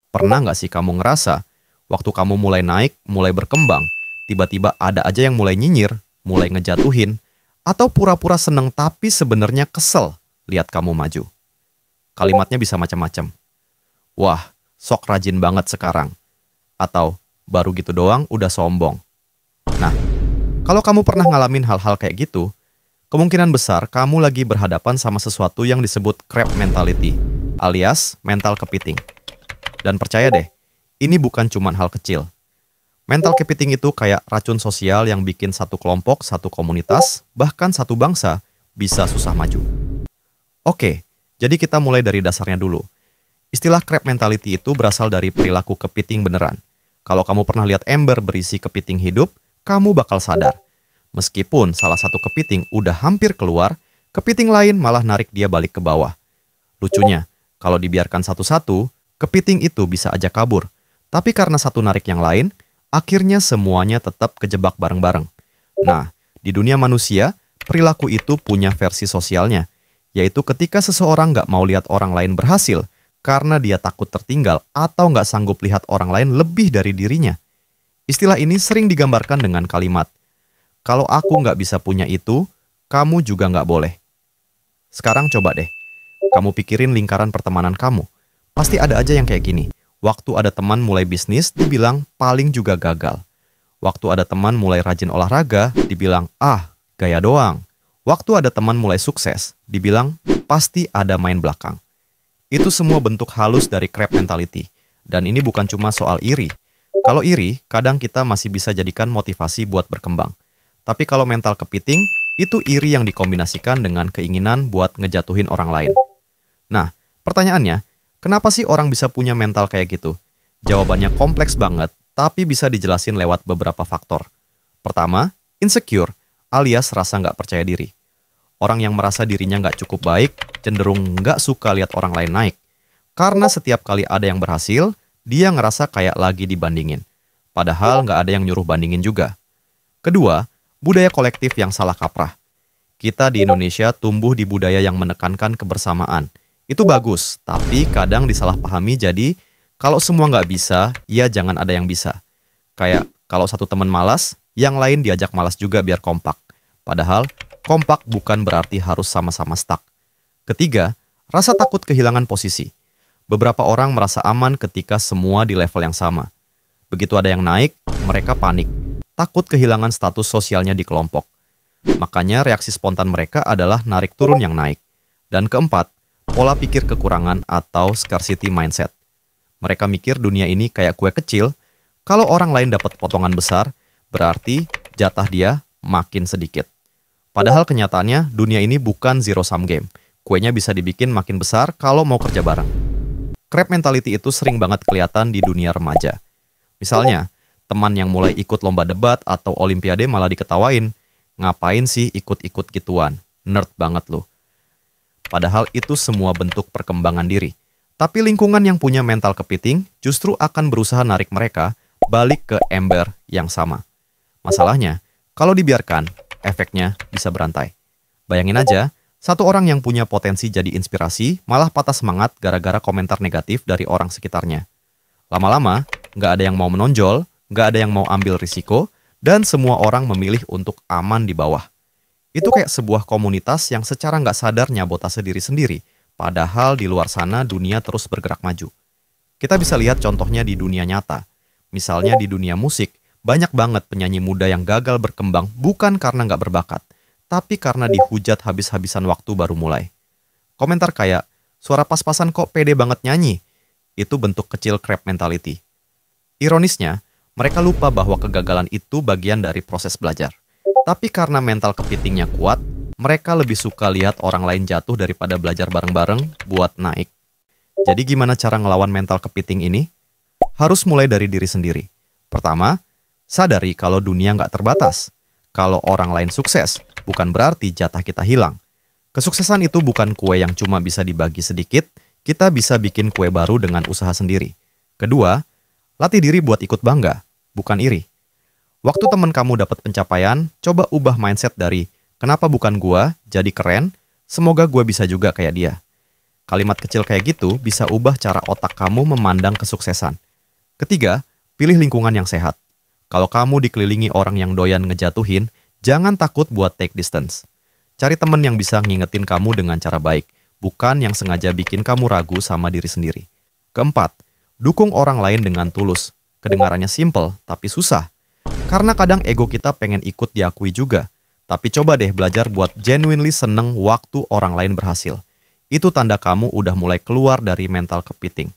Pernah nggak sih kamu ngerasa, waktu kamu mulai naik, mulai berkembang, tiba-tiba ada aja yang mulai nyinyir, mulai ngejatuhin, atau pura-pura seneng tapi sebenarnya kesel lihat kamu maju. Kalimatnya bisa macam-macam. Wah, sok rajin banget sekarang. Atau, baru gitu doang udah sombong. Nah, kalau kamu pernah ngalamin hal-hal kayak gitu, kemungkinan besar kamu lagi berhadapan sama sesuatu yang disebut crab mentality, alias mental kepiting. Dan percaya deh, ini bukan cuma hal kecil. Mental kepiting itu kayak racun sosial yang bikin satu kelompok, satu komunitas, bahkan satu bangsa bisa susah maju. Oke, jadi kita mulai dari dasarnya dulu. Istilah crab mentality itu berasal dari perilaku kepiting beneran. Kalau kamu pernah lihat ember berisi kepiting hidup, kamu bakal sadar. Meskipun salah satu kepiting udah hampir keluar, kepiting lain malah narik dia balik ke bawah. Lucunya, kalau dibiarkan satu-satu, kepiting itu bisa aja kabur. Tapi karena satu narik yang lain, akhirnya semuanya tetap kejebak bareng-bareng. Nah, di dunia manusia, perilaku itu punya versi sosialnya, yaitu ketika seseorang nggak mau lihat orang lain berhasil, karena dia takut tertinggal atau nggak sanggup lihat orang lain lebih dari dirinya. Istilah ini sering digambarkan dengan kalimat, kalau aku nggak bisa punya itu, kamu juga nggak boleh. Sekarang coba deh, kamu pikirin lingkaran pertemanan kamu. Pasti ada aja yang kayak gini. Waktu ada teman mulai bisnis, dibilang paling juga gagal. Waktu ada teman mulai rajin olahraga, dibilang, gaya doang. Waktu ada teman mulai sukses, dibilang, pasti ada main belakang. Itu semua bentuk halus dari crab mentality. Dan ini bukan cuma soal iri. Kalau iri, kadang kita masih bisa jadikan motivasi buat berkembang. Tapi kalau mental kepiting, itu iri yang dikombinasikan dengan keinginan buat ngejatuhin orang lain. Nah, pertanyaannya, kenapa sih orang bisa punya mental kayak gitu? Jawabannya kompleks banget, tapi bisa dijelasin lewat beberapa faktor. Pertama, insecure, alias rasa nggak percaya diri. Orang yang merasa dirinya nggak cukup baik, cenderung nggak suka lihat orang lain naik. Karena setiap kali ada yang berhasil, dia ngerasa kayak lagi dibandingin. Padahal nggak ada yang nyuruh bandingin juga. Kedua, budaya kolektif yang salah kaprah. Kita di Indonesia tumbuh di budaya yang menekankan kebersamaan. Itu bagus, tapi kadang disalahpahami jadi kalau semua nggak bisa, ya jangan ada yang bisa. Kayak kalau satu teman malas, yang lain diajak malas juga biar kompak. Padahal, kompak bukan berarti harus sama-sama stuck. Ketiga, rasa takut kehilangan posisi. Beberapa orang merasa aman ketika semua di level yang sama. Begitu ada yang naik, mereka panik. Takut kehilangan status sosialnya di kelompok. Makanya reaksi spontan mereka adalah narik turun yang naik. Dan keempat, pola pikir kekurangan atau scarcity mindset. Mereka mikir dunia ini kayak kue kecil, kalau orang lain dapat potongan besar, berarti jatah dia makin sedikit. Padahal kenyataannya dunia ini bukan zero sum game. Kuenya bisa dibikin makin besar kalau mau kerja bareng. Crab mentality itu sering banget kelihatan di dunia remaja. Misalnya, teman yang mulai ikut lomba debat atau olimpiade malah diketawain. Ngapain sih ikut-ikut gituan? Nerd banget lu. Padahal itu semua bentuk perkembangan diri. Tapi lingkungan yang punya mental kepiting justru akan berusaha narik mereka balik ke ember yang sama. Masalahnya, kalau dibiarkan, efeknya bisa berantai. Bayangin aja, satu orang yang punya potensi jadi inspirasi malah patah semangat gara-gara komentar negatif dari orang sekitarnya. Lama-lama, nggak ada yang mau menonjol, nggak ada yang mau ambil risiko, dan semua orang memilih untuk aman di bawah. Itu kayak sebuah komunitas yang secara nggak sadar nyabotase diri sendiri, padahal di luar sana dunia terus bergerak maju. Kita bisa lihat contohnya di dunia nyata. Misalnya di dunia musik, banyak banget penyanyi muda yang gagal berkembang bukan karena nggak berbakat, tapi karena dihujat habis-habisan waktu baru mulai. Komentar kayak, suara pas-pasan kok pede banget nyanyi, itu bentuk kecil crab mentality. Ironisnya, mereka lupa bahwa kegagalan itu bagian dari proses belajar. Tapi karena mental kepitingnya kuat, mereka lebih suka lihat orang lain jatuh daripada belajar bareng-bareng buat naik. Jadi gimana cara ngelawan mental kepiting ini? Harus mulai dari diri sendiri. Pertama, sadari kalau dunia nggak terbatas. Kalau orang lain sukses, bukan berarti jatah kita hilang. Kesuksesan itu bukan kue yang cuma bisa dibagi sedikit, kita bisa bikin kue baru dengan usaha sendiri. Kedua, latih diri buat ikut bangga, bukan iri. Waktu teman kamu dapat pencapaian, coba ubah mindset dari kenapa bukan gua, jadi keren, semoga gua bisa juga kayak dia. Kalimat kecil kayak gitu bisa ubah cara otak kamu memandang kesuksesan. Ketiga, pilih lingkungan yang sehat. Kalau kamu dikelilingi orang yang doyan ngejatuhin, jangan takut buat take distance. Cari temen yang bisa ngingetin kamu dengan cara baik, bukan yang sengaja bikin kamu ragu sama diri sendiri. Keempat, dukung orang lain dengan tulus. Kedengarannya simple, tapi susah. Karena kadang ego kita pengen ikut diakui juga. Tapi coba deh belajar buat genuinely seneng waktu orang lain berhasil. Itu tanda kamu udah mulai keluar dari mental kepiting.